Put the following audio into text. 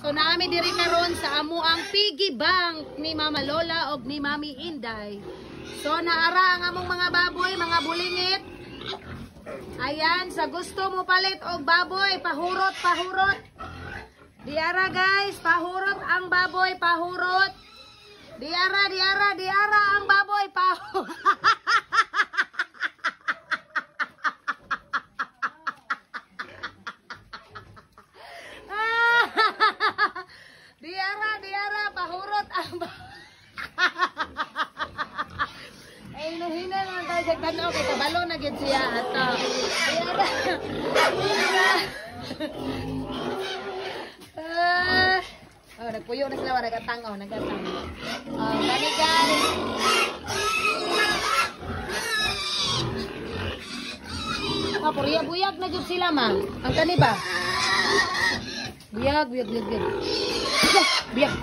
So naami diri karon sa amo ang piggy bank ni Mama Lola og ni Mami Inday. So naara ang among mga baboy, mga bulingit. Ayan, sa gusto mo palit og baboy, pahurot, pahurot. Diara guys, pahurot ang baboy, pahurot. Diara, diara, diara ang baboy, pahurot. Diara, diara, pahurot ang ay, nahinan lang tayo sa tanaw kay kabalo na gid siya ato. Diara. Oh, nagpuyo na sila, nagkatangaw, nagkatangaw. Kani guys. Buyag na gid sila, ma'am. Ang kani ba? Buyag, buyag, buyag, buyag. Buyag.